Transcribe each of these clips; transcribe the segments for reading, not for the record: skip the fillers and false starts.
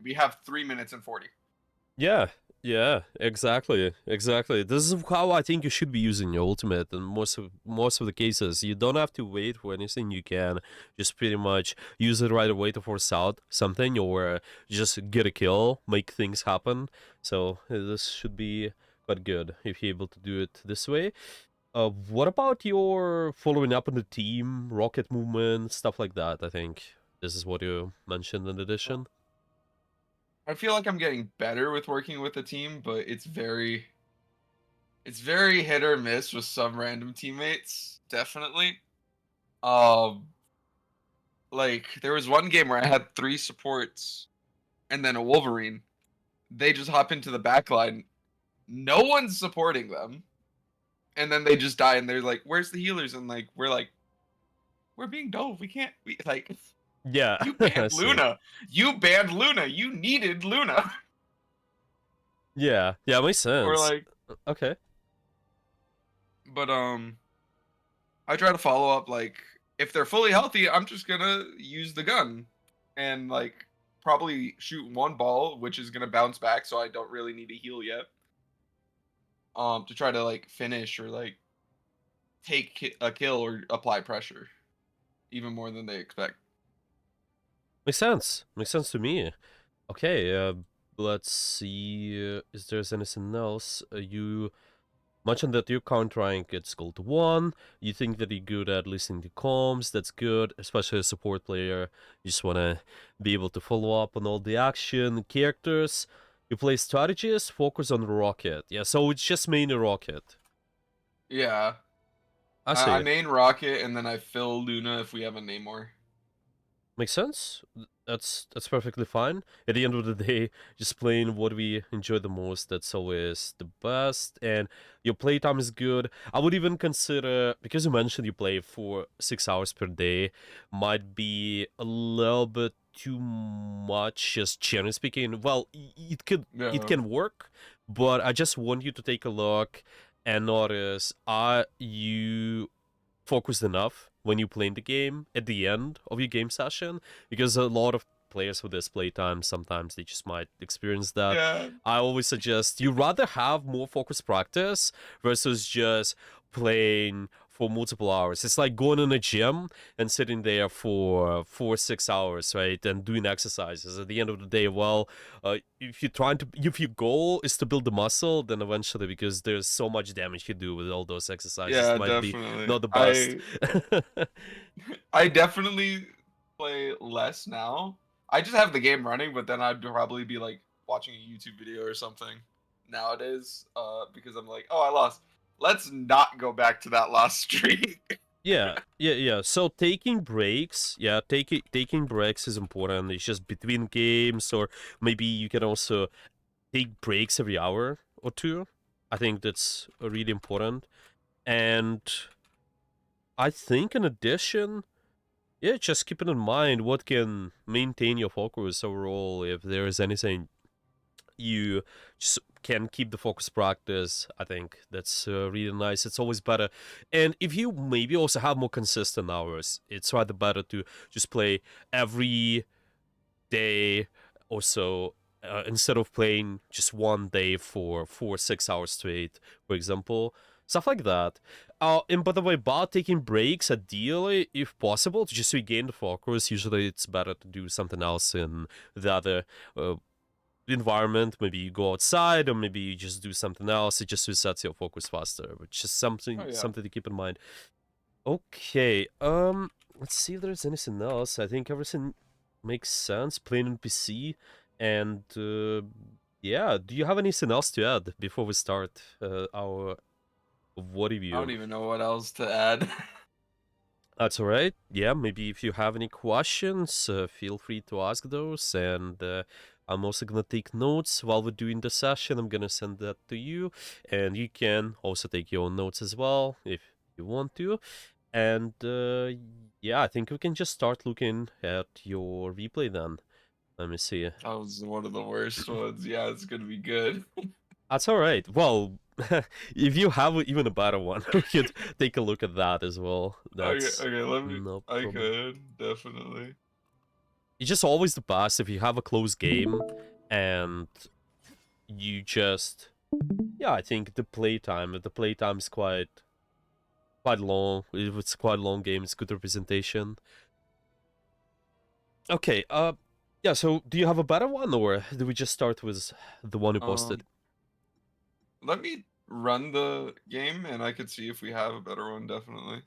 We have 3 minutes and 40. Yeah, yeah, exactly, exactly. This is how I think you should be using your ultimate. In most of the cases, you don't have to wait for anything. You can just pretty much use it right away to force out something, or just get a kill, make things happen. So this should be quite good if you're able to do it this way. What about your following up on the team, rocket movement, stuff like that? I think this is what you mentioned in addition. I feel like I'm getting better with working with a team, but it's very hit or miss with some random teammates, definitely. Um, like there was one game where I had 3 supports and then a Wolverine. They just hop into the back line. No one's supporting them. And then they just die and they're like, "Where's the healers?" And like we're being dove. We can't we like Yeah, you banned I see. Luna. You banned Luna. You needed Luna. Yeah, yeah, makes Or sense. like Okay. but I try to follow up like if they're fully healthy, I'm just gonna use the gun and like probably shoot one ball, which is gonna bounce back, so I don't really need to heal yet. To try to like finish or like take a kill or apply pressure even more than they expect. Makes sense. Makes sense to me. Okay, let's see. Is there's anything else? You mentioned that your current rank it's gold to 1. You think that you're good at listening to comms. That's good, especially as a support player. You just want to be able to follow up on all the action characters. You play strategies, focus on rocket. Yeah, so it's just mainly rocket. Yeah, I I see. main Rocket and then I fill Luna if we have a Namor. Makes sense. That's perfectly fine. At the end of the day, just playing what we enjoy the most. That's always the best. And your playtime is good. I would even consider, because you mentioned you play for 6 hours per day, might be a little bit too much. Just generally speaking, well, it Yeah, can work, but I just want you to take a look and notice: are you focused enough when you play the game at the end of your game session? Because a lot of players with this playtime sometimes they just might experience that. yeah, I always suggest you rather have more focused practice versus just playing for multiple hours. It's like going in a gym and sitting there for 4 6 hours, right, and doing exercises. At the end of the day, well, if you're trying to, if your goal is to build the muscle, then eventually, because there's so much damage you do with all those exercises, it yeah, might be definitely. not the best. I definitely play less now. I just have the game running, but then I'd probably be like watching a YouTube video or something nowadays. Because I'm like, oh, I lost. Let's not go back to that last streak. Yeah, yeah, yeah. So taking breaks, yeah, taking breaks is important. It's just between games, or maybe you can also take breaks every hour or two. I think that's really important. And I think in addition, yeah, just keeping in mind what can maintain your focus overall. If there is anything you just can keep the focus practice, I think that's really nice. It's always better. And if you maybe also have more consistent hours, it's rather better to just play every day or so, instead of playing just one day for 4 6 hours straight, for example, stuff like that. And by the way, about taking breaks, ideally, if possible, to just regain the focus, usually it's better to do something else in the other uh, environment. Maybe you go outside, or maybe you just do something else. It just resets your focus faster, which is Oh something yeah. something to keep in mind. Okay, let's see if there's anything else. I think everything makes sense. Playing on PC, and yeah. Do you have anything else to add before we start our what I don't review? even know what else to add. That's all right. Yeah, maybe if you have any questions, feel free to ask those. And I'm also gonna take notes while we're doing the session. I'm gonna send that to you, and you can also take your own notes as well if you want to. And yeah, I think we can just start looking at your replay then. Let me see. That was one of the worst ones. Yeah, it's gonna be good. That's all right. Well, if you have even a better one, we could take a look at that as well. Okay, That's okay, let me. no I problem. could definitely. It's just always the best if you have a close game and you just, yeah, I think the playtime is quite long. If it's quite a long game, it's good representation. Okay, yeah, so do you have a better one, or do we just start with the one you posted? Um, let me run the game, and I could see if we have a better one. Definitely.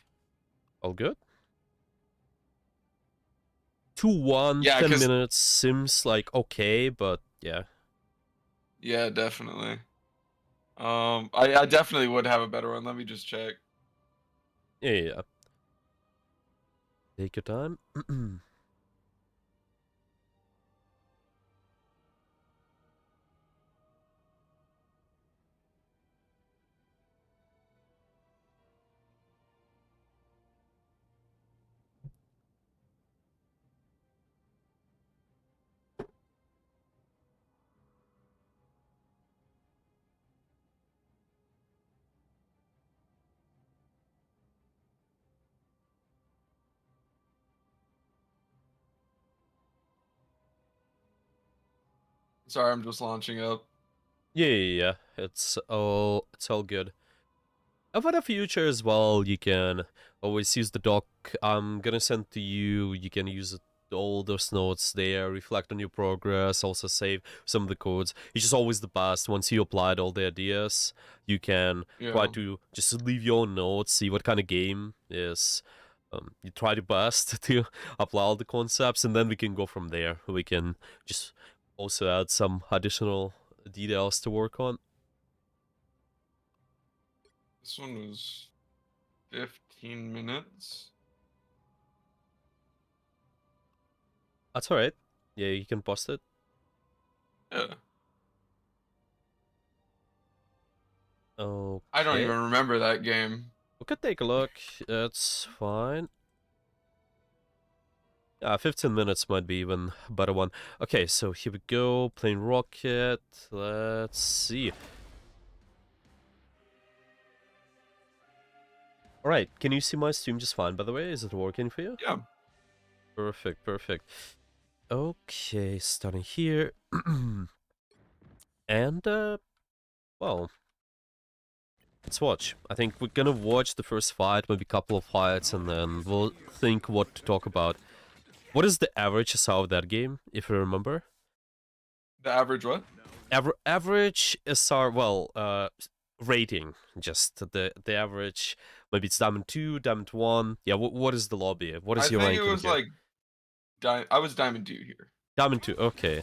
All good? 2-1, Yeah, 10 cause minutes seems like okay, but yeah. yeah, definitely. I definitely would have a better one. Let me just check. Yeah, yeah, yeah. Take your time. Sorry, I'm just launching up. Yeah, yeah, yeah. It's all good. For the future as well, you can always use the doc I'm gonna send to you. You can use all those notes there, reflect on your progress, also save some of the codes. It's just always the best. Once you applied all the ideas, you can try Yeah. to just leave your own notes, see what kind of game is. You try your best to apply all the concepts, and then we can go from there. We can just also add some additional details to work on. This one was 15 minutes. That's alright. Yeah, you can post it. Yeah. I don't Okay. even remember that game. We could take a look. It's fine. 15 minutes might be even a better one. Okay, so here we go. Playing Rocket. Let's see. Alright, can you see my stream just fine, by the way? Is it working for you? Yeah. Perfect, perfect. Okay, starting here. And, well, let's watch. I think we're gonna watch the first fight, maybe a couple of fights, and then we'll think what to talk about. What is the average SR of that game, if you remember? The average what? Average SR, well, rating, just the average. Maybe it's Diamond 2, Diamond 1. Yeah, what is the lobby? What I is your think it ranking was here? like I was Diamond 2 here. Diamond 2, okay.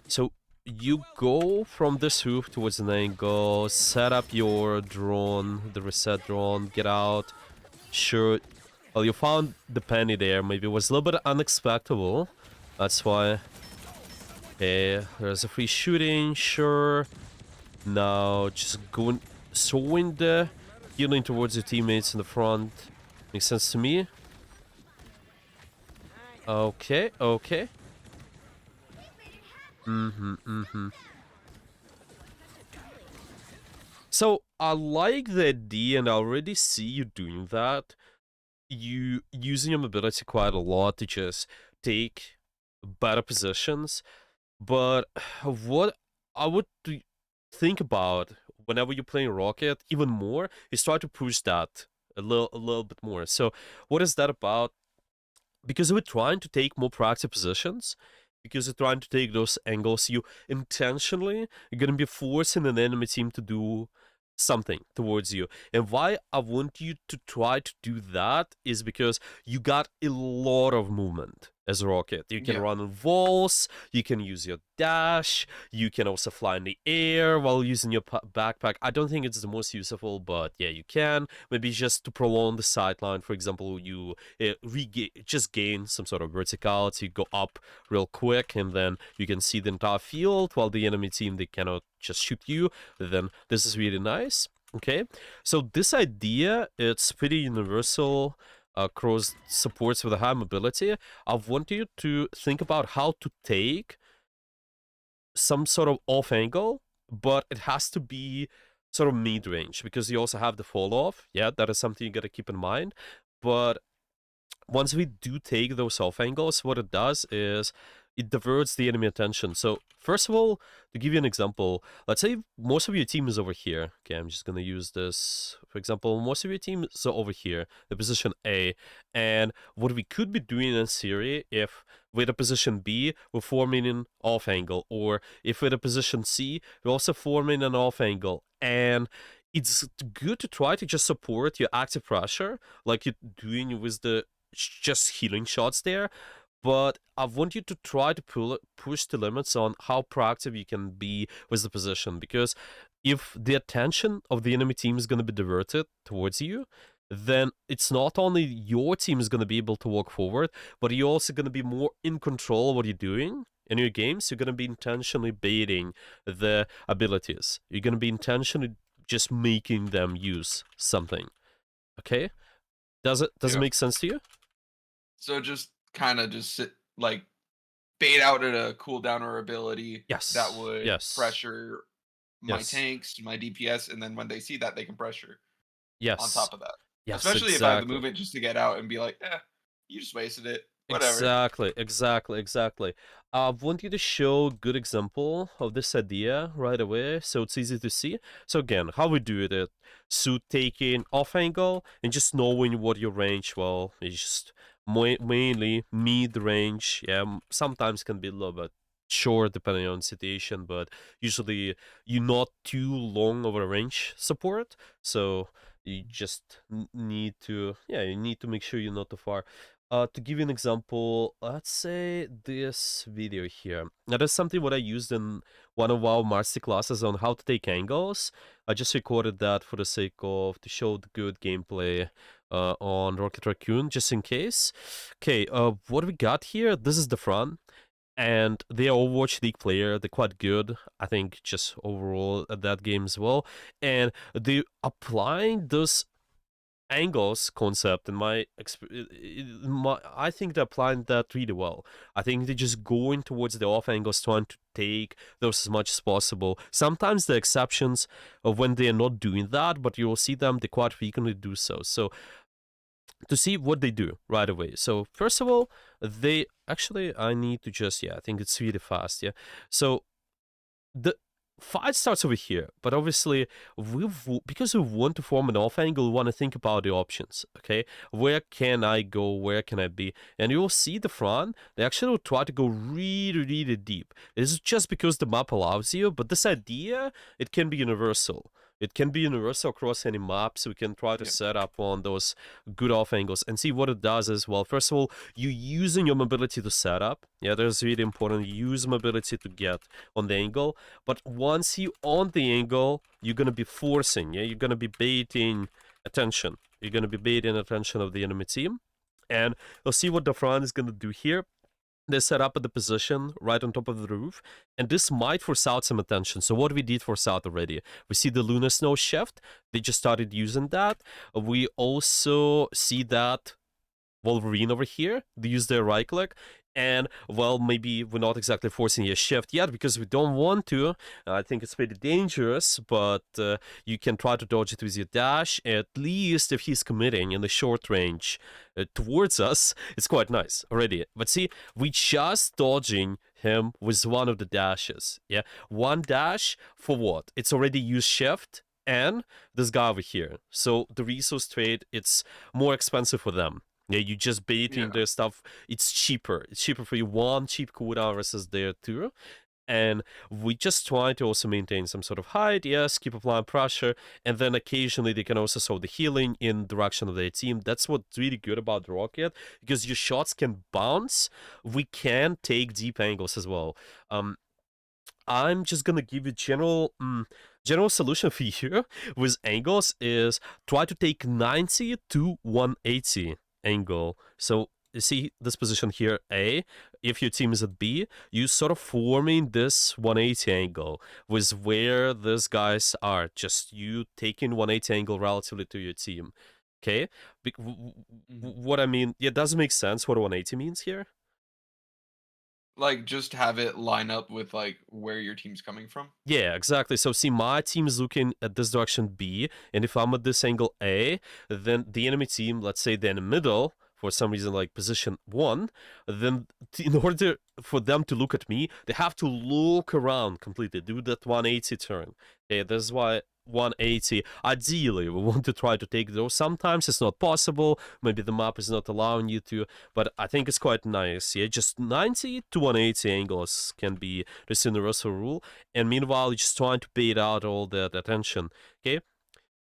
So you go from this roof towards an angle, set up your drone, the reset drone, get out. Sure. Well, you found the penny there. Maybe it was a little bit unexpected. That's why. Okay, there's a free shooting, sure. Now, just going, showing the healing towards your teammates in the front. Makes sense to me. Okay, okay. Mm-hmm. So, I like the idea, and I already see you doing that. You using your mobility quite a lot to just take better positions. But what I would think about whenever you're playing Rocket even more is try to push that a little bit more. So what is that about? Because we're trying to take more proactive positions, because you're trying to take those angles, you intentionally are going to be forcing an enemy team to do something towards you. And why I want you to try to do that is because you got a lot of movement as a rocket. You can Yeah. run on walls, you can use your dash, you can also fly in the air while using your backpack. I don't think it's the most useful, but yeah, you can. Maybe just to prolong the sideline, for example, you just gain some sort of verticality, go up real quick, and then you can see the entire field while the enemy team, they cannot just shoot you. Then this is really nice. Okay, so this idea, it's pretty universal across supports with a high mobility. I want you to think about how to take some sort of off angle, but it has to be sort of mid range, because you also have the fall off. Yeah, that is something you gotta keep in mind. But once we do take those off angles, what it does is it diverts the enemy attention. So first of all, to give you an example, let's say most of your team is over here. Okay, I'm just gonna use this. For example, most of your team is over here, the position A. And what we could be doing in theory, if with a position B, we're forming an off angle, or if with a position C, we're also forming an off angle. And it's good to try to just support your active pressure, like you're doing with the just healing shots there. But I want you to try to push the limits on how proactive you can be with the position, because if the attention of the enemy team is going to be diverted towards you, then it's not only your team is going to be able to walk forward, but you're also going to be more in control of what you're doing in your games. You're going to be intentionally baiting the abilities. You're going to be intentionally just making them use something. Okay? Does it Yeah. make sense to you? So just kind of just sit like bait out at a cooldown or ability that Yes. would Yes. pressure my Yes. tanks, my DPS, and then when they see that, they can pressure on Yes. top of that. Yes, Especially if I have the exactly. movement just to get out and be like, you just wasted it. Whatever. Exactly. I want you to show a good example of this idea right away, so it's easy to see. So again, how we do it, suit taking off angle and just knowing what your range, well, is just mainly mid range. Yeah, sometimes can be a little bit short depending on situation, but usually you're not too long of a range support, so you just need to, yeah, you need to make sure you're not too far. To give you an example, let's say this video here. Now, that's something what I used in one of our master classes on how to take angles. I just recorded that for the sake of to show the good gameplay on Rocket Raccoon, just in case. Okay, what we got here? This is the front, and they are Overwatch League player. They're quite good, I think, just overall at that game as well. And they applying this angles concept I think they're applying that really well. I think they're just going towards the off angles, trying to take those as much as possible. Sometimes the exceptions of when they are not doing that, but you will see them, they quite frequently do so. So to see what they do right away. So first of all, they actually, I need to just, yeah, I think it's really fast. Yeah. So the fight starts over here, but obviously because we want to form an off angle, we want to think about the options. Okay, where can I go, where can I be? And you'll see the front, they actually will try to go really deep. It's just because the map allows you, but this idea, it can be universal. It can be universal across any map, so we can try to Yeah. set up on those good off angles and see what it does as well. First of all, you using your mobility to set up. Yeah, that's really important. Use mobility to get on the angle, but once you on the angle, you're gonna be forcing, yeah, you're gonna be baiting attention. You're gonna be baiting attention of the enemy team, and you'll see what the front is gonna do here. They set up at the position right on top of the roof, and this might force out some attention. So what we did force out already, we see the lunar snow shift. They just started using that. We also see that Wolverine over here, they use their right click, and well, maybe we're not exactly forcing a shift yet because we don't want to. I think it's pretty dangerous, but you can try to dodge it with your dash. At least if he's committing in the short range towards us, it's quite nice already. But see, we just dodging him with one of the dashes. Yeah, one dash for what? It's already used shift and this guy over here. So the resource trade, it's more expensive for them. Yeah, you just baiting Yeah. their stuff. It's cheaper. It's cheaper for you. One cheap cooldown versus there too. And we just try to also maintain some sort of height. Yes, keep applying pressure, and then occasionally they can also sow the healing in direction of their team. That's what's really good about the rocket, because your shots can bounce. We can take deep angles as well. I'm just gonna give you general solution for you with angles is try to take 90 to 180 angle. So you see this position here, A. If your team is at B, you sort of forming this 180 angle with where these guys are. Just you taking 180 angle relatively to your team. Okay? Mhm. What I mean, yeah, does it make sense what 180 means here? Like just have it line up with like where your team's coming from. Yeah, exactly. So see, my team is looking at this direction B, and if I'm at this angle A, then the enemy team, let's say they're in the middle, for some reason like position 1, then in order for them to look at me, they have to look around completely, do that 180 turn. Okay, that's why 180. Ideally, we want to try to take those. Sometimes it's not possible. Maybe the map is not allowing you to, but I think it's quite nice. Yeah, just 90 to 180 angles can be this universal rule. And meanwhile, you're just trying to bait out all that attention. Okay,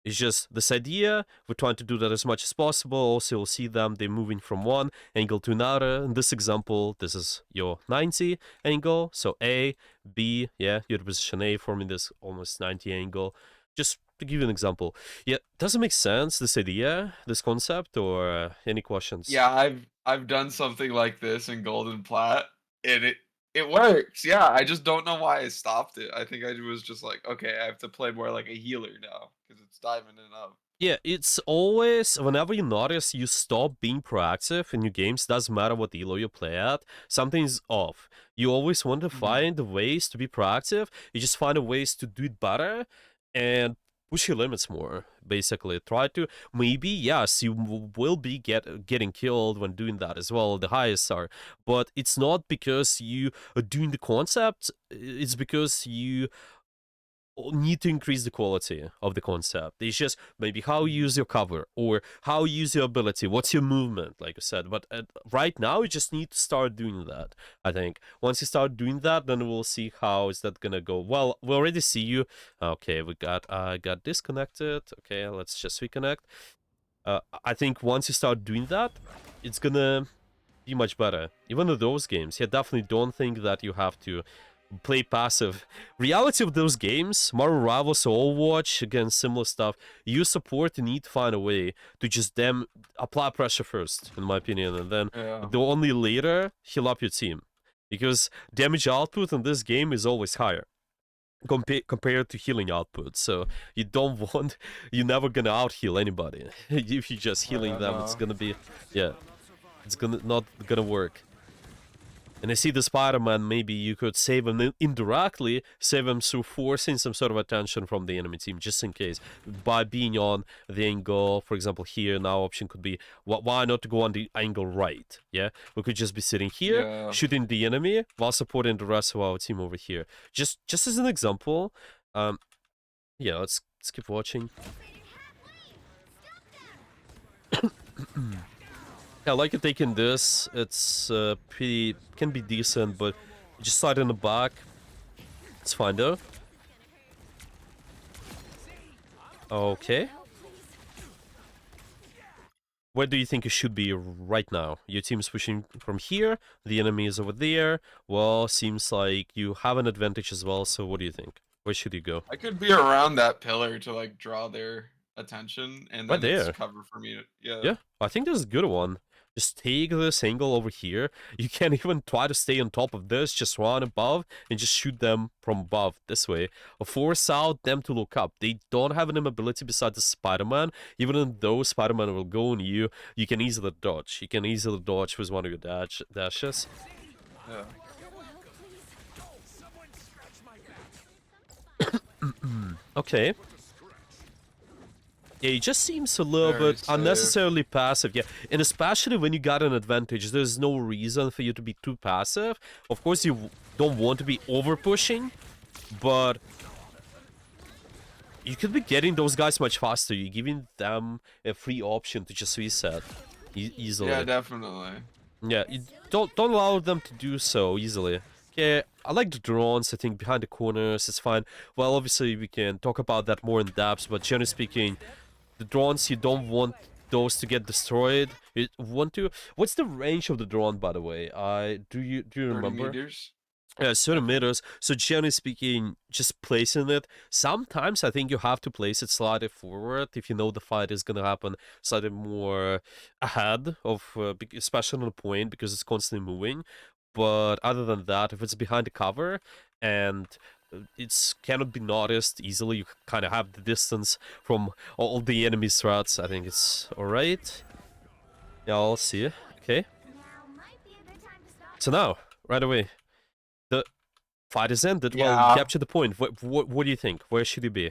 it's just this idea. We're trying to do that as much as possible. Also, you'll see them, they're moving from one angle to another. In this example, this is your 90 angle. So A, B, yeah, you're in position A, forming this almost 90 angle. Just to give you an example. Yeah, does it make sense, this idea, this concept, or any questions? Yeah, I've done something like this in Golden Plat, and it works. Yeah, I just don't know why I stopped it. I think I was just like, okay, I have to play more like a healer now because it's diving in up. Yeah, it's always, whenever you notice you stop being proactive in your games, doesn't matter what elo you play at, something's off. You always want to Mhm. find ways to be proactive, you just find ways to do it better and push your limits more, basically. Try to, maybe, yes, you will be getting killed when doing that as well, the highest are, but it's not because you are doing the concept, it's because you need to increase the quality of the concept. It's just maybe how you use your cover or how you use your ability, what's your movement, like I said. But right now, you just need to start doing that, I think. Once you start doing that, then we'll see how is that gonna go. Well, we already see you. Okay, we got disconnected. Okay, let's just reconnect. I think once you start doing that, it's gonna be much better. Even in those games, yeah, definitely don't think that you have to play passive. Reality of those games, Marvel Rivals or Overwatch, again, similar stuff, you support need to find a way to just them apply pressure first, in my opinion, and then Yeah. the only later heal up your team. Because damage output in this game is always higher compared to healing output. So you don't want, you're never gonna out heal anybody. If you're just healing them, it's No. gonna be, yeah, it's gonna not gonna work. And I see the Spider-Man, maybe you could save him indirectly, save him through forcing some sort of attention from the enemy team, just in case. By being on the angle, for example, here, now option could be, why not to go on the angle right, yeah? We could just be sitting here, Yeah. shooting the enemy, while supporting the rest of our team over here. Just as an example, yeah, let's keep watching. I like it taking this. It's pretty, can be decent, but just slide in the back. It's fine though. Okay. Where do you think you should be right now? Your team's pushing from here, the enemy is over there. Well, seems like you have an advantage as well, so what do you think? Where should you go? I could be around that pillar to like draw their attention, and Right then it's there. cover for me. Yeah. Yeah, I think this is a good one. Just take this angle over here. You can even try to stay on top of this, just run above and just shoot them from above this way. Or force out them to look up. They don't have an ability besides the Spider-Man. Even though Spider-Man will go on you, you can easily dodge. You can easily dodge with one of your dashes. Yeah. Okay. Yeah, it just seems a little Very bit safe. unnecessarily passive, yeah. And especially when you got an advantage, there's no reason for you to be too passive. Of course, you don't want to be over pushing, but you could be getting those guys much faster. You're giving them a free option to just reset Yeah, easily. definitely. Yeah, you don't allow them to do so easily. Okay, I like the drones. I think behind the corners is fine. Well, obviously we can talk about that more in depth, but generally speaking, the drones, you don't want those to get destroyed. You want to. What's the range of the drone, by the way? Do you 30 remember? meters, I Certain think. meters. So generally speaking, just placing it. Sometimes I think you have to place it slightly forward if you know the fight is gonna happen slightly more ahead of, especially on the point because it's constantly moving. But other than that, if it's behind the cover and it's cannot be noticed easily, you kind of have the distance from all the enemy's threats. I think it's all right. Yeah, I'll see. Okay. So now, right away, the fight is ended. Well, you Yeah. captured the point. What do you think? Where should he be?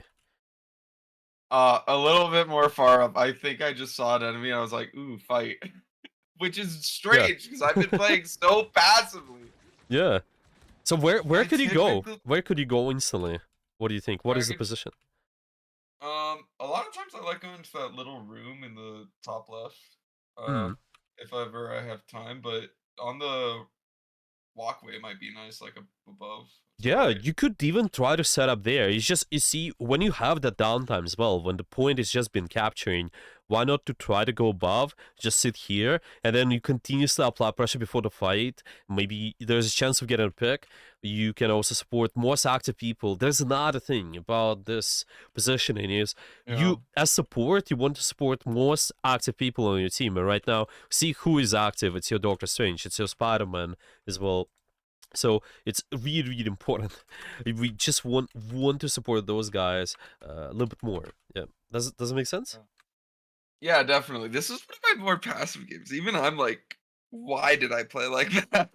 A little bit more far up. I think I just saw an enemy. I was like, ooh, fight. which is Yeah, strange because I've been playing so passively. yeah. So where I could you go? typically Where could you go instantly? What do you think? What where I is the could position? a lot of times I like going to that little room in the top left. Uh, Hmm. if ever I have time, but on the walkway might be nice, like above to the Yeah, right. you could even try to set up there. It's just, you see, when you have that downtime as well, when the point is just been capturing, why not to try to go above, just sit here, and then you continuously apply pressure before the fight. Maybe there's a chance of getting a pick. You can also support most active people. There's another thing about this positioning is Yeah. you, as support, you want to support most active people on your team. And right now, see who is active. It's your Doctor Strange, it's your Spider-Man as well. So it's really, really important. We just want to support those guys a little bit more. Yeah, does it make sense? Yeah, definitely. This is one of my more passive games. Even I'm like, why did I play like that?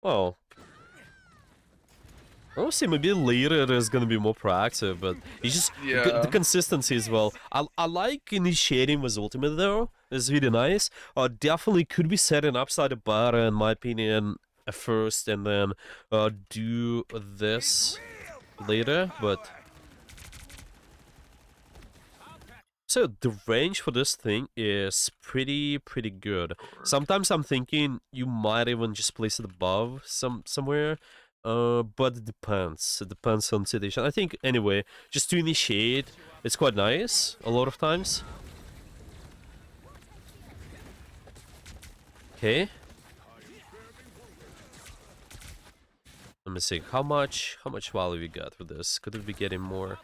Well, I'll see. Maybe later there's gonna be more proactive, but it's just the Yeah. consistency as well. I like initiating with ultimate though. It's really nice. Definitely could be setting up slightly better in my opinion at first, and then do this later, but. So the range for this thing is pretty good. Or- Sometimes I'm thinking you might even just place it above somewhere. But it depends. It depends on situation. I think anyway, just to initiate, it's quite nice a lot of times. Okay. Let me see how much value we got for this. Could it be getting more?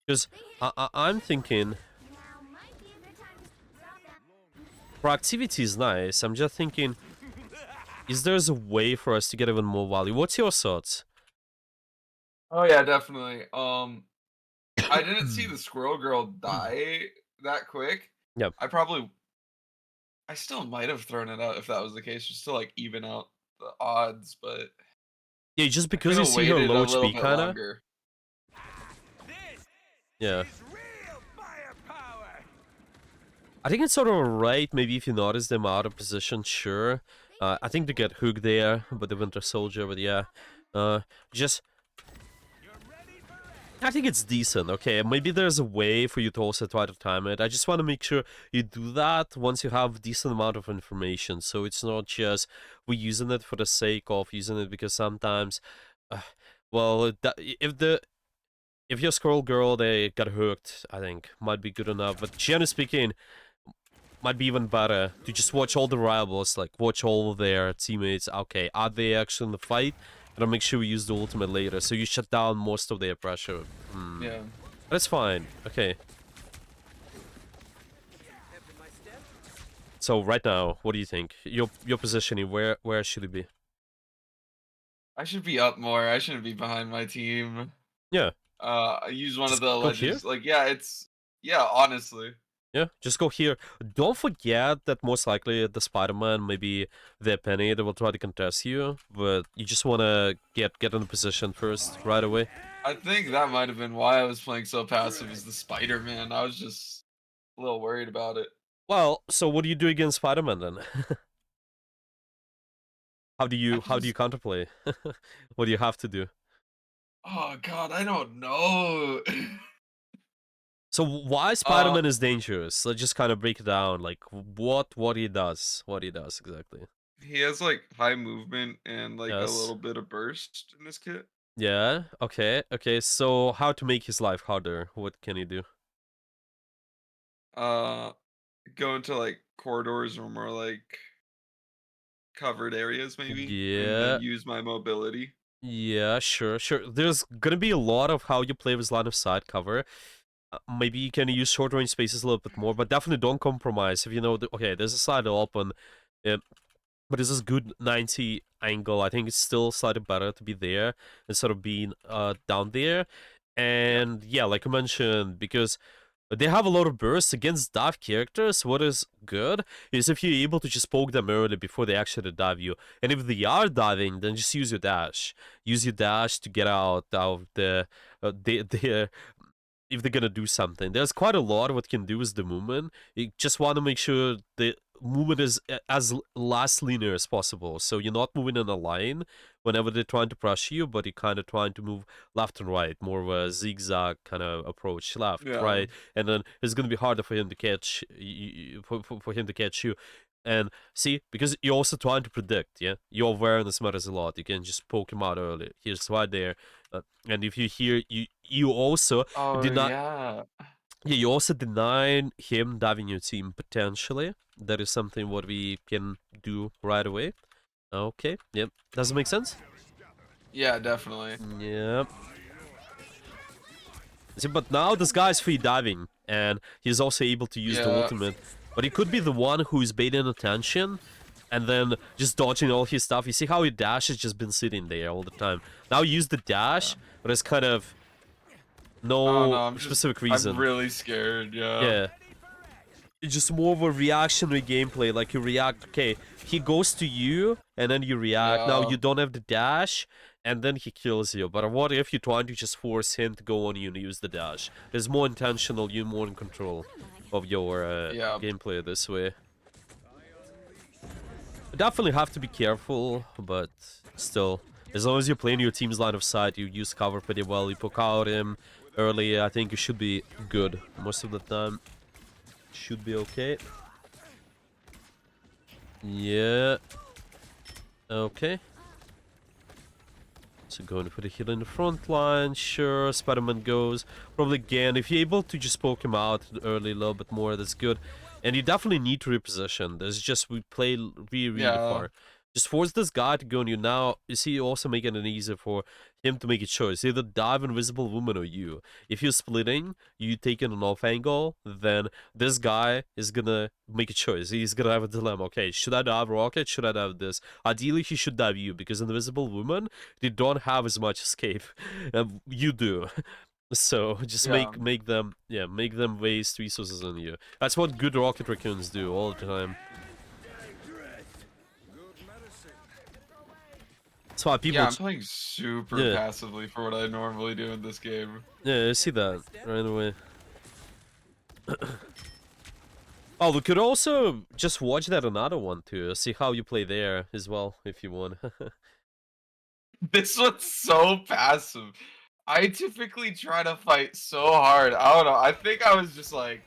Because I'm thinking proactivity is nice. I'm just thinking, is there a way for us to get even more value? What's your thoughts? Oh yeah, definitely. I didn't see the squirrel girl die that quick. Yeah. I probably I still might have thrown it out if that was the case, just to like even out the odds, but Yeah, just I could because you have see her waited a low little HP, bit kinda. longer. Yeah. I think it's sort of right, maybe if you notice them out of position, sure. I think they get hooked there with the Winter Soldier, but yeah. Just... I think it's decent, okay? Maybe there's a way for you to also try to time it. I just want to make sure you do that once you have decent amount of information, so it's not just we're using it for the sake of using it, because sometimes... well, if your Squirrel Girl, they got hooked, I think, might be good enough. But generally speaking, might be even better to just watch all the rivals, like watch all of their teammates. Okay, are they actually in the fight? And I'll make sure we use the ultimate later, so you shut down most of their pressure. Yeah. That's fine. Okay. So right now, what do you think? Your positioning, where should it be? I should be up more. I shouldn't be behind my team. Yeah, I use one of just the go here. ledges. Like, yeah, yeah, honestly. Yeah, just go here. Don't forget that most likely the Spider-Man, maybe the Penny, they will try to contest you, but you just wanna get in the position first, right away. I think that might have been why I was playing so passive is the Spider-Man. I was just a little worried about it. Well, so what do you do against Spider-Man then? how do I you can how do you just counterplay? what do you have to do? oh god, I don't know. So why uh Spider-Man is dangerous? Let's just kind of break it down. Like what he does, exactly. he has like high movement and like a Yes. little bit of burst in this kit. Yeah. Okay. Okay. So how to make his life harder? What can he do? Uh go into like corridors or more like covered areas maybe and then Yeah. use my mobility. Yeah, sure, sure. There's gonna be a lot of how you play with line of sight cover. Maybe you can use short range spaces a little bit more, but definitely don't compromise. If you know, okay, there's a side open, uh, but this is good 90 angle. I think it's still slightly better to be there instead of being down there. Yeah. And yeah, like I mentioned, because they have a lot of bursts against dive characters. What is good is if you're able to just poke them early before they actually dive you. And if they are diving, then just use your dash. Use your dash to get out of the if they're gonna do something. There's quite a lot what can do with the movement. You just want to make sure the movement is as less linear as possible. So you're not moving in a line whenever they're trying to press you, but you're kind of trying to move left and right, more of a zigzag kind of approach, left, Yeah. right, and then it's gonna be harder for him to catch for him to catch you. And see, because you're also trying to predict, yeah, your awareness matters a lot. You can just poke him out early. He's right there, and if you hear you also Oh did not. yeah. Yeah, you also denied him diving your team potentially. That is something what we can do right away. Okay, yep. Does it make sense? Yeah, definitely. Yep. See, but now this guy's free diving, and he's also able to use the Yeah. ultimate. But he could be the one who's baiting attention, and then just dodging all his stuff. You see how he dash has just been sitting there all the time. Now use the Yeah. dash, but it's kind of Oh no, no specific I'm reason. really scared, yeah. Yeah. It's just more of a reactionary gameplay. Like you react, okay, he goes to you, and then you react. Now Yeah. you don't have the dash, and then he kills you. But what if you're trying to just force him to go on you and use the dash? It's more intentional. You're more in control of your Yeah. gameplay this way. You definitely have to be careful, but still, as long as you're playing your team's line of sight, you use cover pretty well. You poke out him early. I think you should be good most of the time. Should be okay. Yeah. Okay. So going to put a heal in the front line. Sure, Spider-Man goes. Probably again, if you're able to just poke him out early a little bit more, that's good. And you definitely need to reposition. There's just, we play really, really Yeah. far. Just force this guy to go on you now. You see, also making it easier for him to make a choice. Either dive Invisible Woman or you. If you're splitting, you take it an off angle, then this guy is gonna make a choice. He's gonna have a dilemma. Okay, should I dive Rocket? Should I dive this? Ideally, he should dive you, because Invisible Woman, they don't have as much escape. You do. So just Yeah. make them, yeah, make them waste resources on you. That's what good Rocket Raccoons do all the time. That's why Yeah, people, I'm playing super yeah, passively for what I normally do in this game. yeah, I see that right away. Oh, we could also just watch that another one too. See how you play there as well, if you want. This one's so passive. I typically try to fight so hard. I don't know. I think I was just like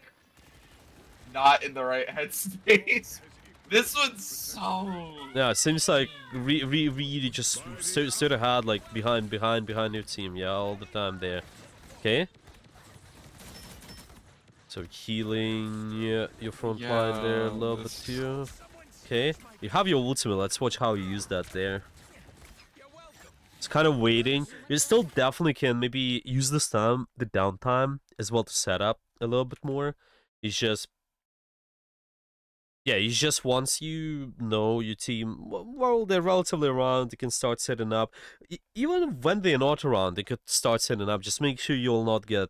not in the right headspace. This one's so Yeah, it seems like really just stood ahead, like behind your team. Yeah, all the time there. Okay. So healing, yeah, your front line there a yeah. little bit This too. Okay, you have your ultimate. Let's watch how you use that there. It's kind of waiting. You still definitely can maybe use this time, the downtime, as well to set up a little bit more. It's just, yeah, it's just once you know your team, well, they're relatively around, you can start setting up. Even when they're not around, they could start setting up. Just make sure you'll not get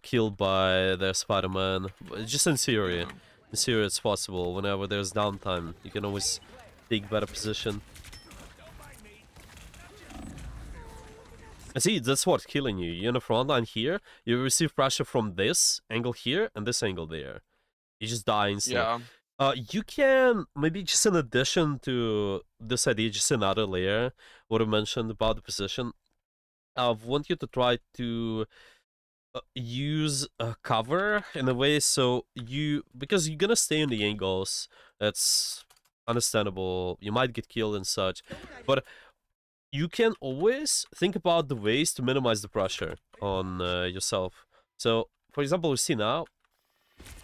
killed by their Spider-Man. Just in theory. yeah. In theory, it's possible. Whenever there's downtime, you can always take better position. And see, that's what's killing you. You're in the front line here, you receive pressure from this angle here and this angle there. You just die instantly. Yeah. You can, maybe just in addition to this idea, just another layer, what I mentioned about the position, I want you to try to use cover in a way so you, because you're gonna stay in the angles, that's understandable, you might get killed and such, but you can always think about the ways to minimize the pressure on yourself. So, for example, we see now,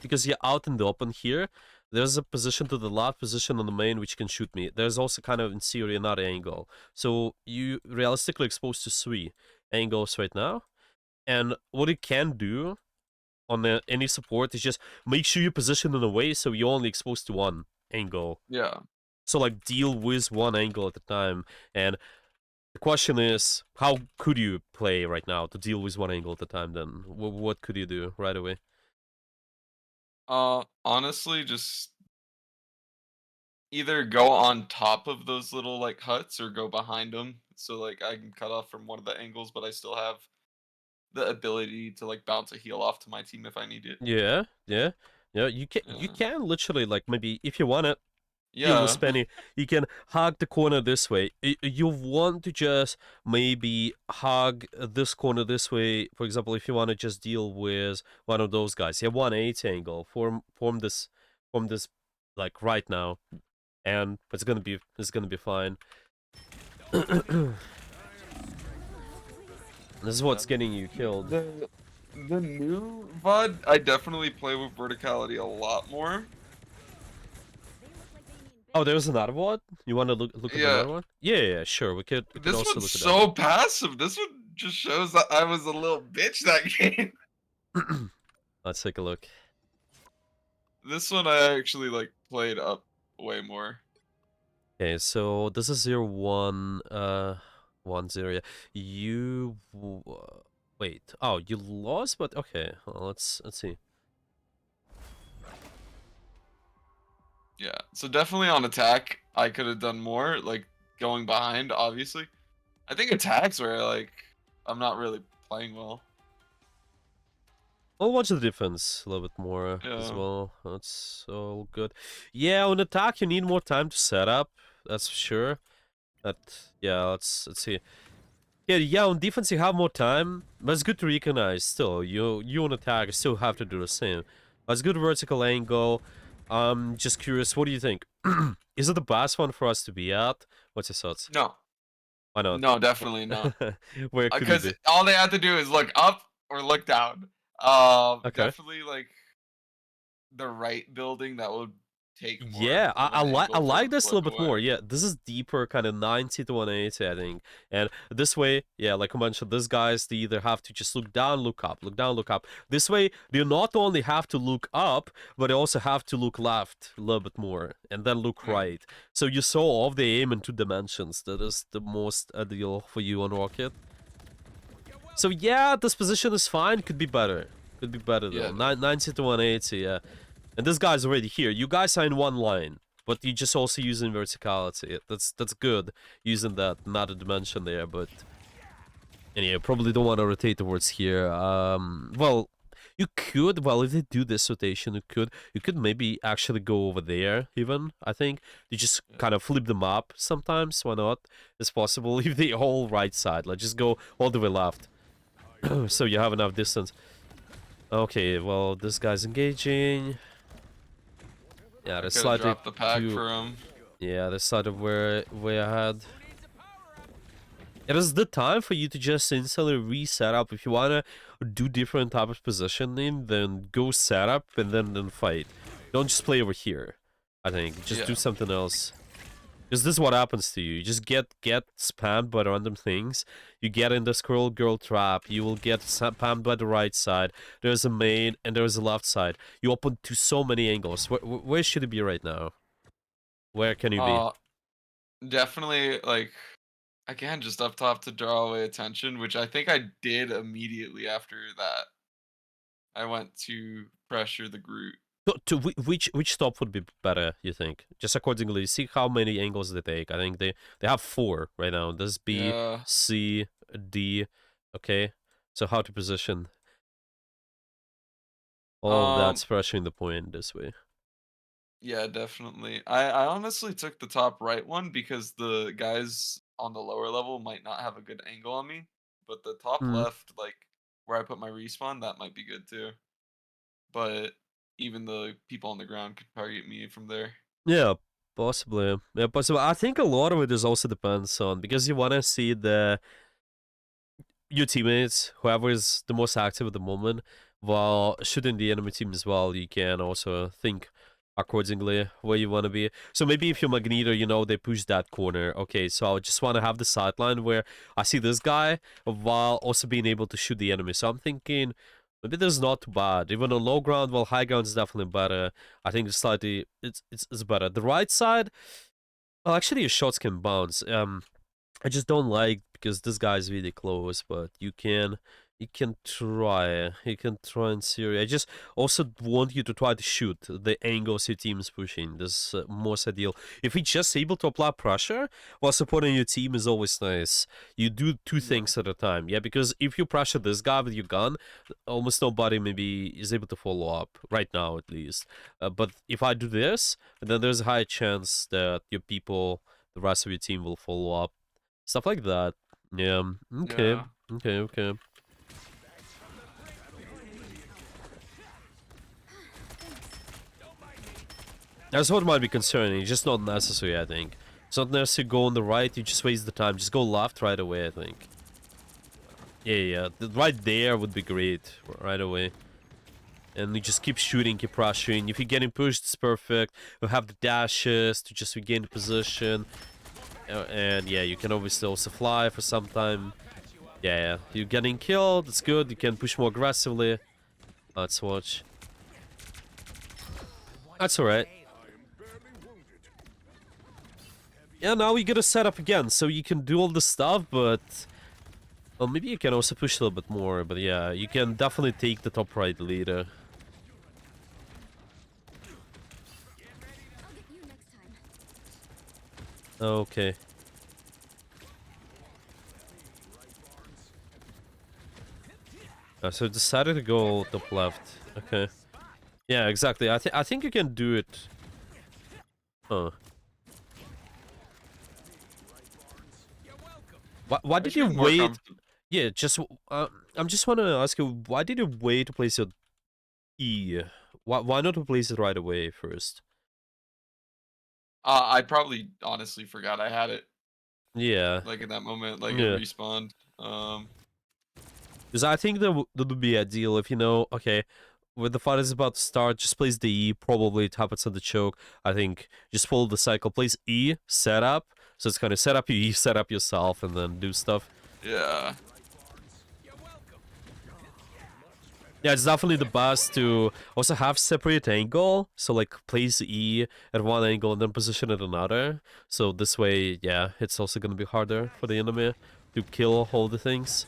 because you're out in the open here, there's a position to the left, position on the main, which can shoot me. There's also kind of, in theory, another angle. So you realistically exposed to 3 angles right now. And what it can do on any support is just make sure you position in a way so you're only exposed to 1 angle. Yeah. So, like, deal with 1 angle at a time. And the question is, how could you play right now to deal with 1 angle at a time then? What could you do right away? Honestly, just either go on top of those little like huts or go behind them. So like I can cut off from one of the angles, but I still have the ability to like bounce a heal off to my team if I need it. Yeah, yeah. Yeah, you Yeah. can literally like maybe if you want it, you lose Yeah. penny. You can hug the corner this way. You want to just maybe hug this corner this way. For example, if you want to just deal with one of those guys, yeah, 180 angle. Form this like right now, and it's gonna be fine. This is Yeah. what's getting you killed. The new VOD, I definitely play with verticality a lot more. Oh, there's another one. You want to look at Yeah. another one? Yeah, yeah, sure. We could This also one's look at that so passive. This one just shows that I was a little bitch that game. one. Let's take a look. This one I actually like played up way more. Okay, so this is 0-1, 1-0. Yeah. Wait. Oh, you lost, but okay. Well, let's see. Yeah. So definitely on attack, I could have done more, like going behind, obviously. I think attacks where like I'm not really playing well. I'll watch the defense a little bit more as Yeah. well. That's all good. Yeah, on attack you need more time to set up. That's for sure. That yeah. Let's see. Yeah. On defense you have more time, but it's good to recognize. Still, you on attack still have to do the same. But it's good vertical angle. Just curious, what do you think? Is it the best one for us to be at? What's your thoughts? No. Why not? No, definitely not. Where could we Because be? all they have to do is look up or look down. Okay. Definitely like the right building that would take more Yeah, of I an like I angle like to this a look little bit away. more. Yeah, this is deeper, kind of 90 to 180, I think. And this way, yeah, like I mentioned, these guys they either have to just look down, look up, look down, look up. This way, they not only have to look up, but they also have to look left a little bit more, and then look Yeah. right. So you saw all of the aim in 2 dimensions. That is the most ideal for you on Rocket. So yeah, this position is fine. Could be better. Could be better though. Yeah, definitely. 90 to 180, yeah. And this guy's already here. You guys are in one line, but you just also using verticality. That's good using that another dimension there, but and yeah, probably don't want to rotate towards here. Well, you could. Well, if they do this rotation, you could maybe actually go over there. Even I think you just Yeah. kind of flip them up sometimes. Why not? It's possible if they all right side. Like just go all the way left, so you have enough distance. Okay, well this guy's engaging. Yeah, I they're could have slightly dropped the pack too. for him. Yeah, they're slightly way ahead. It is the time for you to just instantly reset up. If you wanna do different type of positioning, then go set up and then fight. Don't just play over here. I think just do Yeah. something else. Because this is what happens to you. You just get spammed by random things. You get in the squirrel girl trap. You will get spammed by the right side. There's a main and there's a left side. You open to so many angles. Where should it be right now? Where can you be? Uh, Definitely like again just up top to draw away attention, which I think I did immediately after that. I went to pressure the Groot. Which stop would be better? You think? Just accordingly, see how many angles they take. I think they have 4 right now. This B, Yeah. C, D. Okay, so how to position all of Um. that's pressuring the point this way. Yeah, definitely. I honestly took the top right one because the guys on the lower level might not have a good angle on me, but the top Hmm. left, like where I put my respawn, that might be good too. But even the people on the ground could target me from there. Yeah, possibly. Yeah, possibly. I think a lot of it is also depends on because you want to see the your teammates, whoever is the most active at the moment, while shooting the enemy team as well, you can also think accordingly where you want to be. So maybe if you're Magneto, they push that corner. Okay, so I just want to have the sideline where I see this guy while also being able to shoot the enemy. So I'm thinking maybe this is not too bad. Even on low ground, well, high ground is definitely better. I think it's better. The right side, well, actually, your shots can bounce. I just don't like because this guy's really close, but You can try. You can try in theory. I just also want you to try to shoot the angles your team is pushing. This is most ideal. If you're just able to apply pressure while supporting your team is always nice. You do two Yeah. things at a time. Yeah, because if you pressure this guy with your gun, almost nobody maybe is able to follow up right now, at least. But if I do this, then there's a high chance that your people, the rest of your team, will follow up. Stuff like that. Yeah. Okay. Yeah. Okay. Okay. That's what might be concerning, just not necessary, I think. It's not necessary to go on the right, you just waste the time. Just go left right away, I think. Yeah. Right there would be great, right away. And you just keep shooting, keep rushing. If you're getting pushed, it's perfect. You have the dashes to just regain the position. And yeah, you can obviously also fly for some time. Yeah. You're getting killed, it's good. You can push more aggressively. Let's watch. That's alright. Yeah, now we gotta set up again, so you can do all the stuff, but... Well, maybe you can also push a little bit more, but yeah, you can definitely take the top right leader. Okay. So decided to go top left. Okay. Yeah, exactly. I think you can do it. Huh. Why I did should you be more wait? comfortable. Yeah, just I'm just want to ask you, why did you wait to place your E? Why not to place it right away first? I probably honestly forgot I had it, Yeah, like, in that moment, like, it yeah. respawned. Because I think that would be ideal if you know, okay, when the fight is about to start, just place the E, probably it happens on the choke. I think just follow the cycle, place E, set up, so it's kind of set up your E, set up yourself, and then do stuff. Yeah. Yeah, it's definitely the best to also have separate angle, so like place E at one angle and then position at another. So this way, yeah, it's also gonna be harder for the enemy to kill all the things.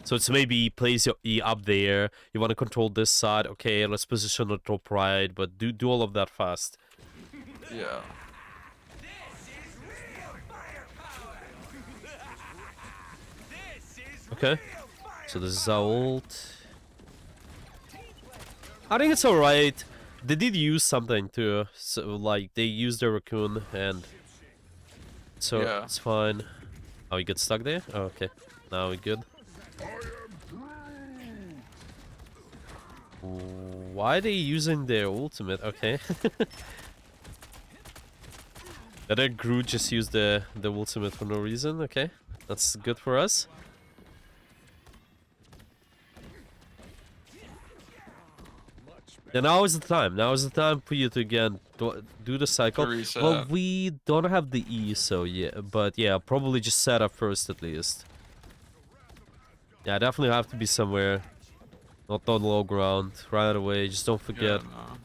So it's maybe place your E up there. You want to control this side. Okay, let's position the top right, but do all of that fast. Yeah. Okay. So this is our ult. I think it's alright. They did use something too. So like they used the Raccoon and so Yeah. it's fine. Oh, you get stuck there? Oh, okay. Now we're good. Why are they using their ultimate? Okay. The other Groot just used the ultimate for no reason. Okay. That's good for us. Yeah, now is the time. Now is the time for you to again do the cycle. To Well, reset. we don't have the E, so yeah. But yeah, probably just set up first at least. Yeah, definitely have to be somewhere. Not on low ground. Right away. Just don't Yeah, forget. no.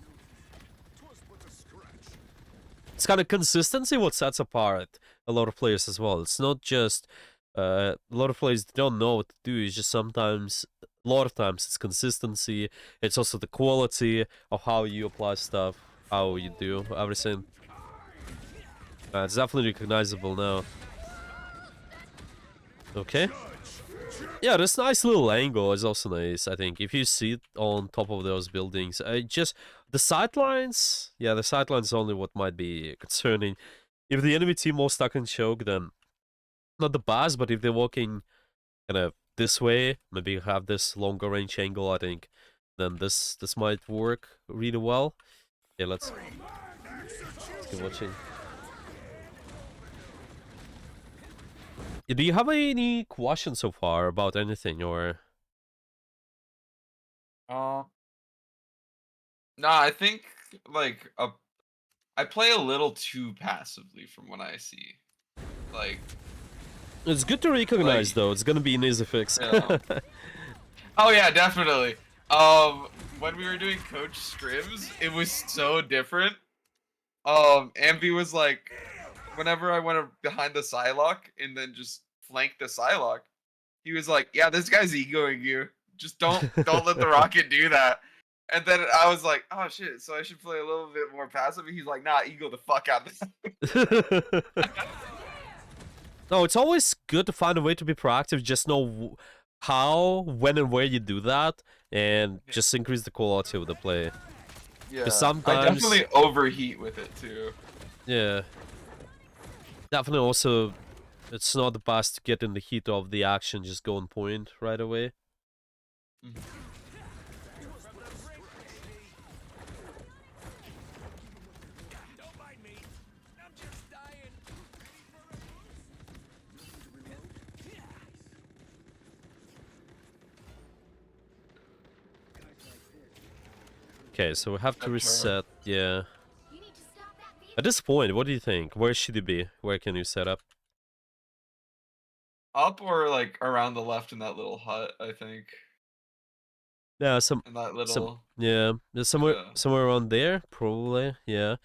It's kind of consistency what sets apart a lot of players as well. It's not just a lot of players don't know what to do. It's just sometimes, a lot of times, it's consistency. It's also the quality of how you apply stuff, how you do everything. It's definitely recognizable now. Okay. Yeah, this nice little angle is also nice, I think. If you see it on top of those buildings, just the sidelines. Yeah, the sidelines only what might be concerning. If the enemy team all stuck in choke, then not the best, but if they're walking kind of this way, maybe have this longer range angle, I think, then this might work really well. Yeah, let's keep watching. Do you have any questions so far about anything, or? Uh, nah, I think like I play a little too passively from what I see. Like, It's good to recognize, like, though. It's gonna be an easy fix. yeah. Oh yeah, definitely. When we were doing coach scrims, it was so different. Ambi was like, whenever I went behind the Psylocke and then just flanked the Psylocke, he was like, "Yeah, this guy's egoing you. Just don't let the rocket do that." And then I was like, "Oh shit, so I should play a little bit more passive." And he's like, "Nah, ego the fuck out of this." No, it's always good to find a way to be proactive. Just know how, when, and where you do that, and just increase the quality of the play. Because Yeah, I sometimes, definitely overheat with it too. yeah, definitely also, it's not the best to get in the heat of the action, just go on point right away. Mhm. Okay, so we have to That turret. reset, yeah. At this point, what do you think? Where should it be? Where can you set up? Up or like around the left in that little hut, I think. Yeah, In that some, little yeah, there's yeah. somewhere around there, probably, yeah.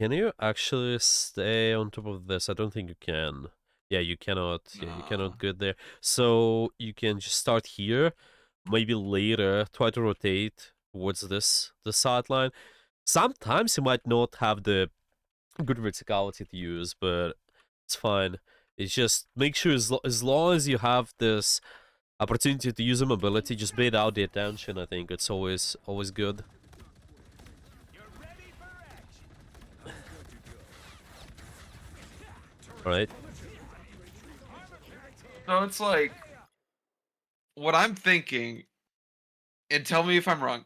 Can you actually stay on top of this? I don't think you can. Yeah, you cannot. Yeah, you Nah. cannot get there. So you can just start here. Maybe later try to rotate towards the sideline. Sometimes you might not have the good verticality to use, but it's fine. It's just make sure as long as you have this opportunity to use a mobility, just bait out the attention. I think it's always good. All right. So it's like what I'm thinking, and tell me if I'm wrong.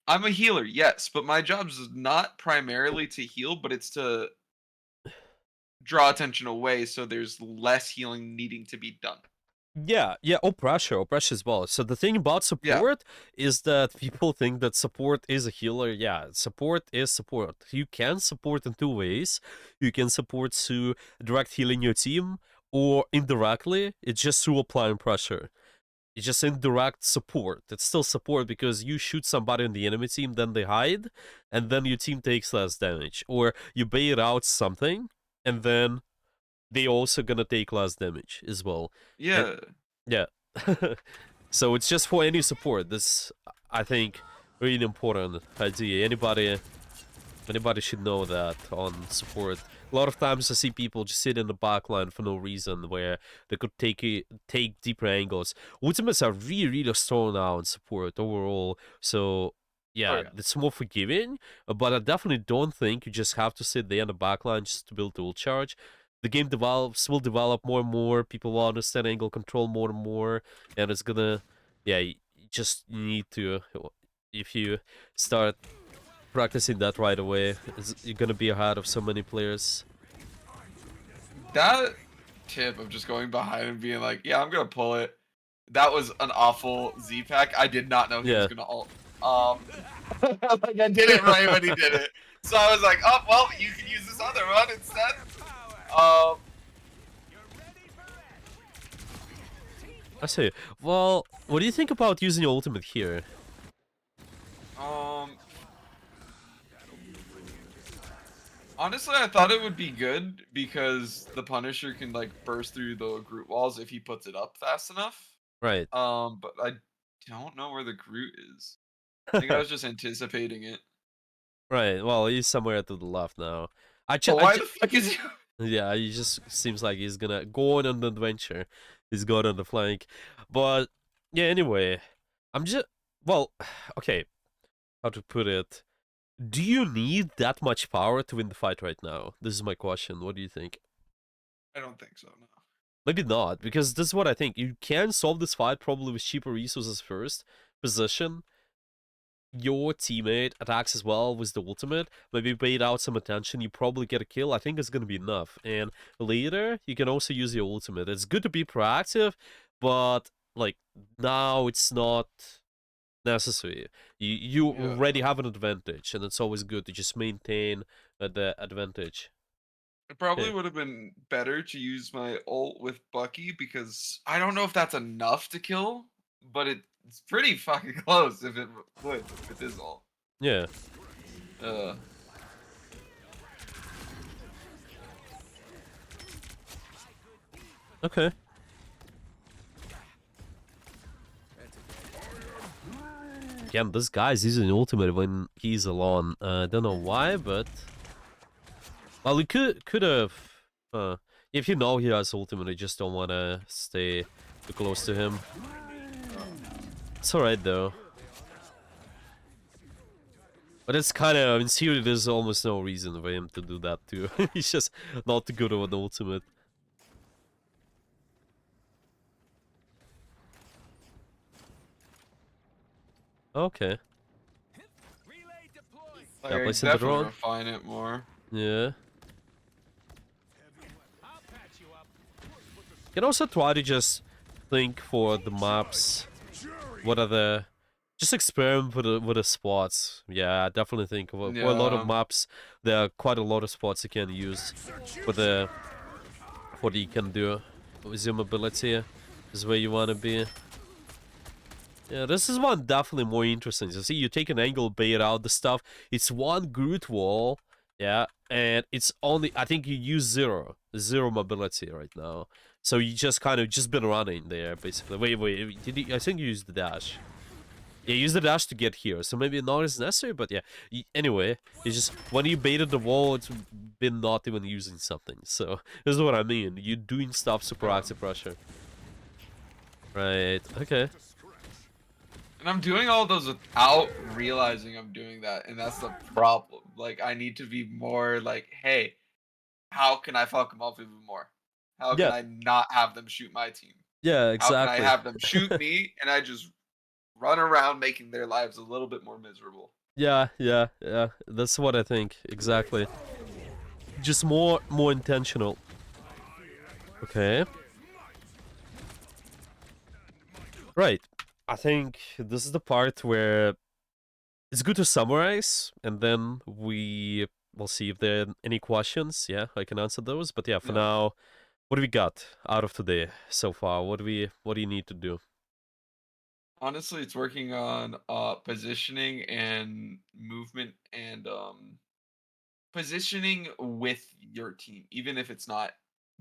I'm a healer, yes, but my job is not primarily to heal, but it's to draw attention away so there's less healing needing to be done. Yeah, yeah, or pressure as well. So the thing about Yeah. support is that people think that support is a healer. Yeah, support is support. You can support in two ways. You can support through direct healing your team, or indirectly, it's just through applying pressure. It's just indirect support. It's still support because you shoot somebody on the enemy team, then they hide, and then your team takes less damage. Or you bait out something, and then they also gonna take less damage as well. And Yeah. yeah. So it's just for any support. This, I think, really important idea. Anybody should know that on support. A lot of times I see people just sit in the back line for no reason, where they could take deeper angles. Ultimates are really strong now in support overall. So Oh yeah, yeah. it's more forgiving. But I definitely don't think you just have to sit there in the back line just to build ult charge. The game will develop more and more. People will understand angle control more and more, and it's gonna, yeah. You just need to, if you start practicing that right away, you're gonna be ahead of so many players. That tip of just going behind and being like, "Yeah, I'm gonna pull it." That was an awful Z pack. I did not know he was Yeah. gonna ult. Like I did it right when he did it. So I was like, "Oh well, you can use this other one instead." Um, I see. Well, what do you think about using your ultimate here? um. Honestly, I thought it would be good because the Punisher can like burst through the Groot walls if he puts it up fast enough. Right. But I don't know where the Groot is. I think I was just anticipating it. Right. Well, he's somewhere to the left now. But why the fuck is he? Yeah, he just seems like he's gonna go on an adventure. He's going on the flank. But yeah, anyway, I'm just, well, okay, how to put it? Do you need that much power to win the fight right now? This is my question. What do you think? I don't think so. No. Maybe not, because this is what I think. You can solve this fight probably with cheaper resources first. Position. Your teammate attacks as well with the ultimate. Maybe bait out some attention. You probably get a kill. I think it's going to be enough. And later, you can also use your ultimate. It's good to be proactive, but like now it's not necessary. You Yeah. already have an advantage, and it's always good to just maintain the advantage. It probably Okay. would have been better to use my ult with Bucky because I don't know if that's enough to kill, but it's pretty fucking close if it would with his ult. Yeah. Uh, Okay. Again, this guy's using ultimate when he's alone. I don't know why, but well, he could have. If you know he has ultimate, you just don't want to stay too close to him. It's alright though. But it's kind of, in theory, there's almost no reason for him to do that too. He's just not too good of an ultimate. Okay. Like, Yeah, I placing the definitely drone. refine it more. Yeah. You can also try to just think for the maps. What are the... Just experiment with the spots. Yeah, I definitely think for a lot of Yeah. maps, there are quite a lot of spots you can use for the... What you can do. Zoom ability is where you want to be. Yeah, this is one definitely more interesting. So see, you take an angle, bait out the stuff. It's one Groot wall, yeah, and it's only, I think you use zero mobility right now. So you just kind of just been running there, basically. Wait, did you, I think you used the dash. Yeah, use the dash to get here, so maybe not as necessary, but yeah. Anyway, it's just, when you baited the wall, it's been not even using something. So, this is what I mean. You're doing stuff super active pressure. Right, okay. And I'm doing all those without realizing I'm doing that, and that's the problem. Like, I need to be more like, hey, how can I fuck them up even more? How can Yeah, I not have them shoot my team? yeah, How can I exactly. have them shoot me and I just run around making their lives a little bit more miserable? Yeah. That's what I think. Exactly. Just more intentional. Okay. Right. I think this is the part where it's good to summarize, and then we will see if there are any questions. Yeah, I can answer those. But yeah, for Yeah. now, what do we got out of today so far? What do you need to do? Honestly, it's working on positioning and movement and positioning with your team, even if it's not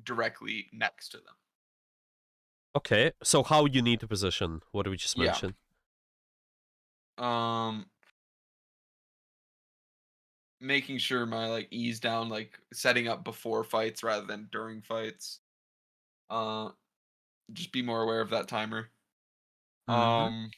directly next to them. Okay. So how you need to position? What do we just Yeah. mention? Um Making sure my like ease down, like setting up before fights rather than during fights. Uh just be more aware of that timer. Mm-hmm. Um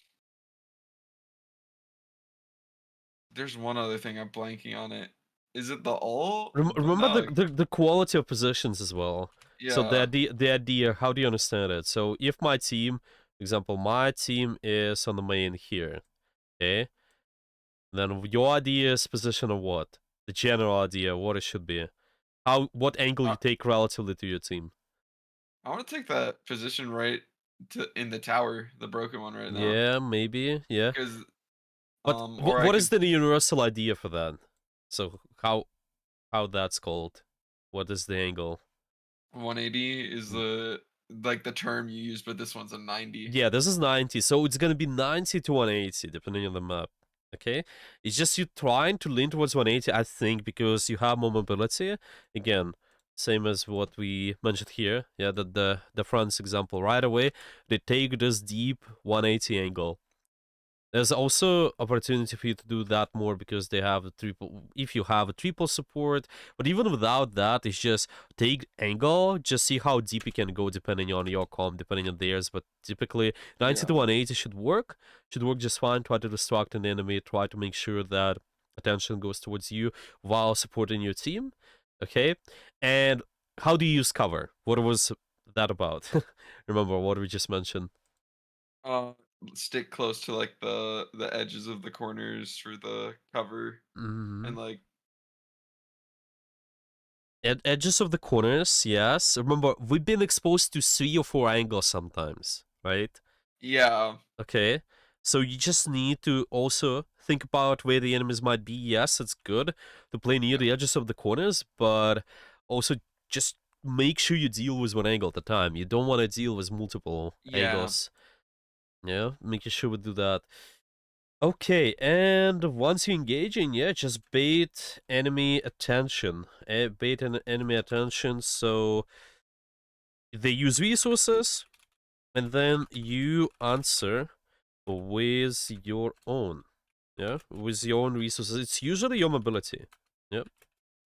there's one other thing I'm blanking on it. Is it the ult? But Remember no, like the quality of positions as well. So yeah. the idea, how do you understand it? So if my team, for example, my team is on the main here, okay, then your idea is position of what? The general idea, what it should be. What angle I, you take relatively to your team? I want to take that position right to in the tower, the broken one right now. Yeah, maybe, yeah. Because But or I what is could the universal idea for that? So how that's called? What is the angle? 180 is the like the term you use, but this one's a 90. Yeah, this is 90, so it's gonna be 90 to 180, depending on the map. Okay? It's just you trying to lean towards 180, I think, because you have more mobility. Again, same as what we mentioned here. Yeah, the France example. Right away, they take this deep 180 angle. There's also opportunity for you to do that more because they have a triple. If you have a triple support, but even without that, it's just take angle, just see how deep you can go depending on your comp, depending on theirs. But typically, 90 to Yeah. 180 should work just fine. Try to distract an enemy, try to make sure that attention goes towards you while supporting your team. Okay, and how do you use cover? What was that about? Remember what we just mentioned. Uh, Stick close to like the edges of the corners for the cover, Mm-hmm. and like Edges of the corners, yes. Remember, we've been exposed to 3 or 4 angles sometimes, right? yeah, Okay. So you just need to also think about where the enemies might be. Yes, it's good to play near yeah, the edges of the corners, but also just make sure you deal with one angle at a time. You don't want to deal with multiple yeah. angles. Yeah, making sure we do that. Okay, and once you engage in, yeah, just bait enemy attention. Bait an enemy attention, so they use resources, and then you answer with your own. Yeah, with your own resources. It's usually your mobility. Yep.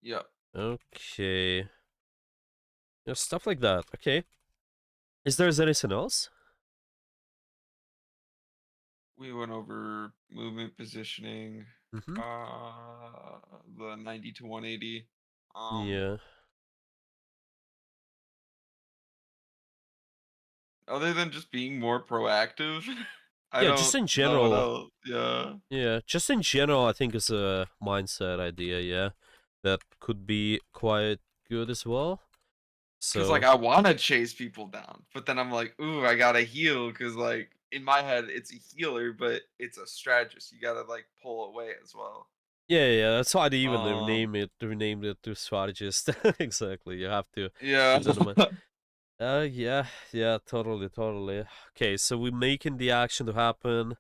Yep. Okay. Yeah, stuff like that. Okay. Is there anything else? We went over movement positioning, Mm-hmm. the 90 to 180. Um, Yeah. Other than just being more proactive, I Yeah, just don't in know what general. else. Yeah. Yeah, just in general, I think it's a mindset idea, yeah. That could be quite good as well. Cause like So, I want to chase people down, but then I'm like, ooh, I gotta heal. Cause like in my head, it's a healer, but it's a strategist. You gotta like pull away as well. yeah, that's why they even Um, renamed it to strategist. Exactly. You have to yeah. keep that in mind. Yeah, yeah, totally. Okay, so we're making the action to happen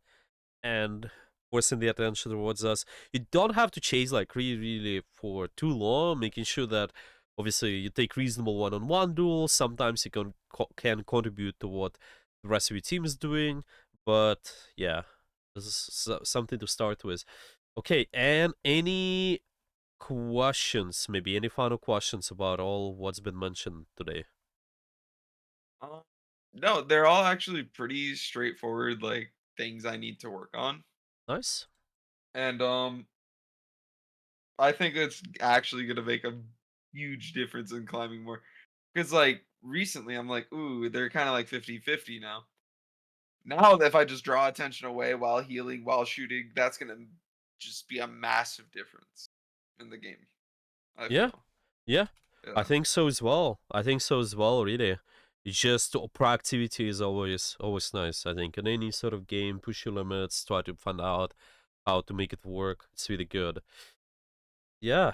and forcing the attention towards us. You don't have to chase like really for too long, making sure that obviously you take reasonable one-on-one duels. Sometimes you can contribute to what the rest of your team is doing, but yeah, this is something to start with. Okay, and any questions, maybe any final questions about all what's been mentioned today? Uh, no, they're all actually pretty straightforward, like things I need to work on. Nice. And I think it's actually gonna make a huge difference in climbing more. Because like recently I'm like, ooh, they're kind of like 50-50 now. Now if I just draw attention away while healing, while shooting, that's gonna just be a massive difference in the game, I Yeah, feel. yeah, I Yeah. think so as well. I think so as well, really. It's just proactivity is always nice, I think. In any sort of game, push your limits, try to find out how to make it work. It's really good. Yeah.